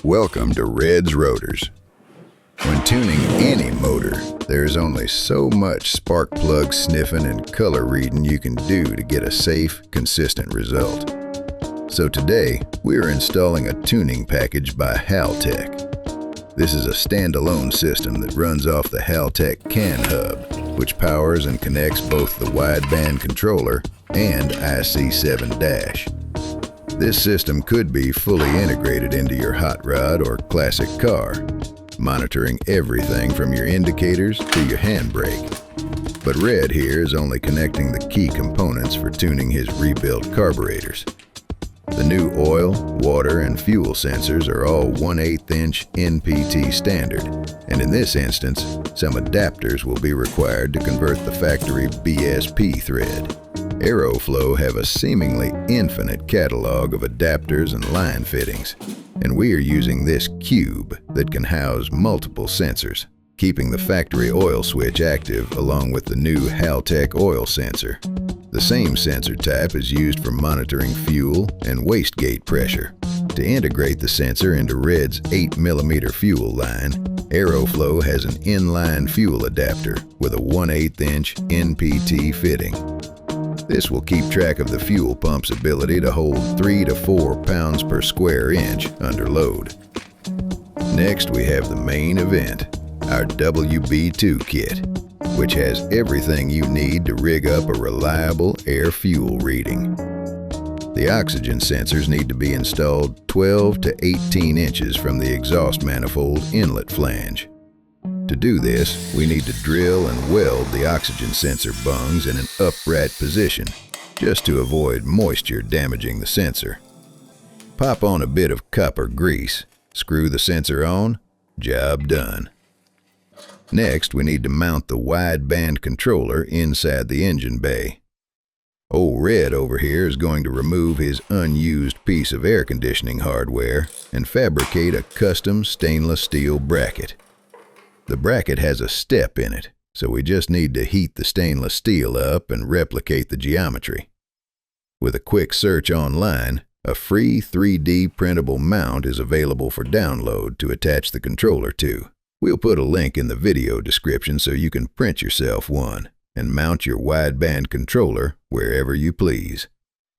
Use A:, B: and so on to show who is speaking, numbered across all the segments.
A: Welcome to Red's Rotors. When tuning any motor, there's only so much spark plug sniffing and color reading you can do to get a safe, consistent result. So today, we are installing a tuning package by Haltech. This is a standalone system that runs off the Haltech CAN hub, which powers and connects both the Wideband controller and iC-7 dash. This system could be fully integrated into your hot rod or classic car, monitoring everything from your indicators to your handbrake. But Red here is only connecting the key components for tuning his rebuilt carburetors. The new oil, water, and fuel sensors are all 1/8 inch NPT standard, and in this instance, some adapters will be required to convert the factory BSP thread. AeroFlow have a seemingly infinite catalog of adapters and line fittings, and we are using this cube that can house multiple sensors, keeping the factory oil switch active along with the new Haltech oil sensor. The same sensor type is used for monitoring fuel and wastegate pressure. To integrate the sensor into Red's 8mm fuel line, AeroFlow has an inline fuel adapter with a 1/8 inch NPT fitting. This will keep track of the fuel pump's ability to hold 3 to 4 pounds per square inch under load. Next, we have the main event, our WB2 kit, which has everything you need to rig up a reliable air-fuel reading. The oxygen sensors need to be installed 12 to 18 inches from the exhaust manifold inlet flange. To do this, we need to drill and weld the oxygen sensor bungs in an upright position, just to avoid moisture damaging the sensor. Pop on a bit of copper grease, screw the sensor on, job done. Next, we need to mount the Wideband controller inside the engine bay. Old Red over here is going to remove his unused piece of air conditioning hardware and fabricate a custom stainless steel bracket. The bracket has a step in it, so we just need to heat the stainless steel up and replicate the geometry. With a quick search online, a free 3D printable mount is available for download to attach the controller to. We'll put a link in the video description so you can print yourself one and mount your Wideband controller wherever you please.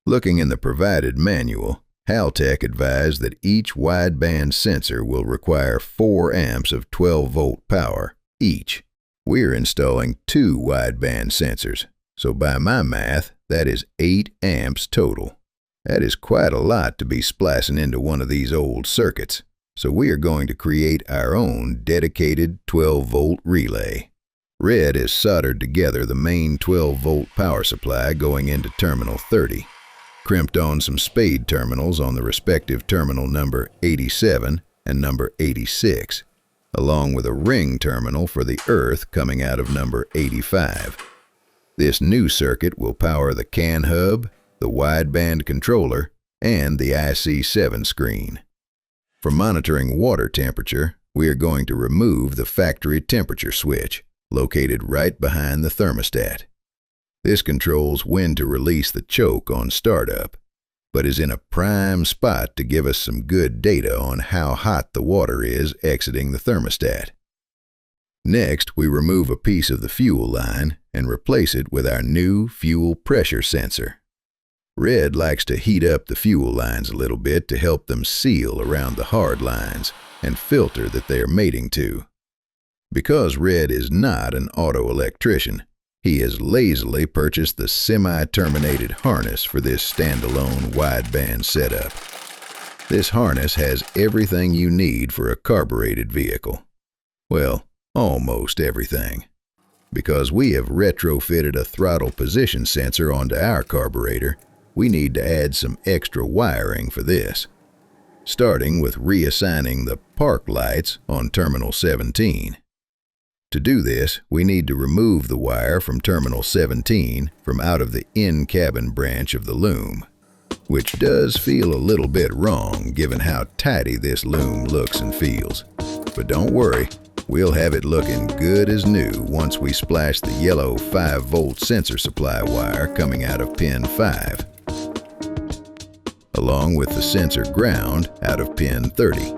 A: Looking in the provided manual, Haltech advised that each Wideband sensor will require 4 amps of 12-volt power each. We're installing 2 Wideband sensors, so by my math, that is 8 amps total. That is quite a lot to be splicing into one of these old circuits, so we are going to create our own dedicated 12-volt relay. Red has soldered together the main 12-volt power supply going into terminal 30. Crimped on some spade terminals on the respective terminal number 87 and number 86, along with a ring terminal for the earth coming out of number 85. This new circuit will power the CAN hub, the Wideband controller, and the iC-7 screen. For monitoring water temperature, we are going to remove the factory temperature switch, located right behind the thermostat. This controls when to release the choke on startup, but is in a prime spot to give us some good data on how hot the water is exiting the thermostat. Next, we remove a piece of the fuel line and replace it with our new fuel pressure sensor. Red likes to heat up the fuel lines a little bit to help them seal around the hard lines and filter that they are mating to. Because Red is not an auto electrician, he has lazily purchased the semi-terminated harness for this standalone Wideband setup. This harness has everything you need for a carbureted vehicle. Well, almost everything. Because we have retrofitted a throttle position sensor onto our carburetor, we need to add some extra wiring for this. Starting with reassigning the park lights on terminal 17. To do this, we need to remove the wire from terminal 17 from out of the in-cabin branch of the loom, which does feel a little bit wrong given how tidy this loom looks and feels. But don't worry, we'll have it looking good as new once we splash the yellow 5-volt sensor supply wire coming out of pin 5, along with the sensor ground out of pin 30.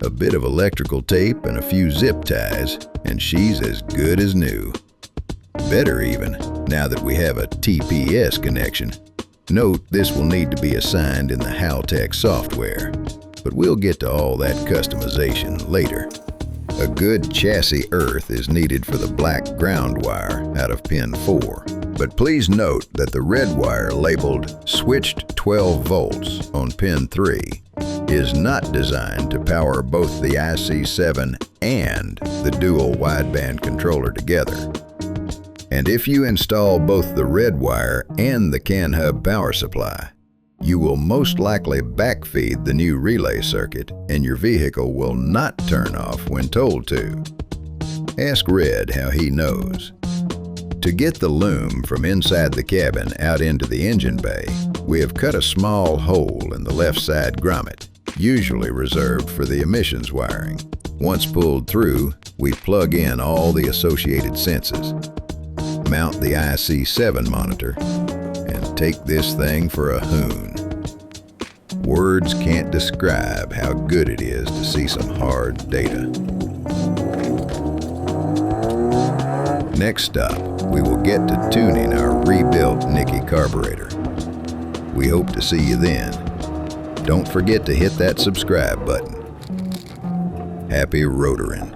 A: a bit of electrical tape and a few zip ties, and she's as good as new. Better even, now that we have a TPS connection. Note, this will need to be assigned in the Haltech software, but we'll get to all that customization later. A good chassis earth is needed for the black ground wire out of pin 4, but please note that the red wire labeled switched 12 volts on pin 3 is not designed to power both the iC-7 and the Duel wideband controller together. And if you install both the red wire and the CAN hub power supply, you will most likely backfeed the new relay circuit and your vehicle will not turn off when told to. Ask Red how he knows. To get the loom from inside the cabin out into the engine bay, we have cut a small hole in the left side grommet, usually reserved for the emissions wiring. Once pulled through, we plug in all the associated senses, mount the iC-7 monitor, and take this thing for a hoon. Words can't describe how good it is to see some hard data. Next stop, we will get to tuning our rebuilt Nicky carburetor. We hope to see you then. Don't forget to hit that subscribe button. Happy rotoring.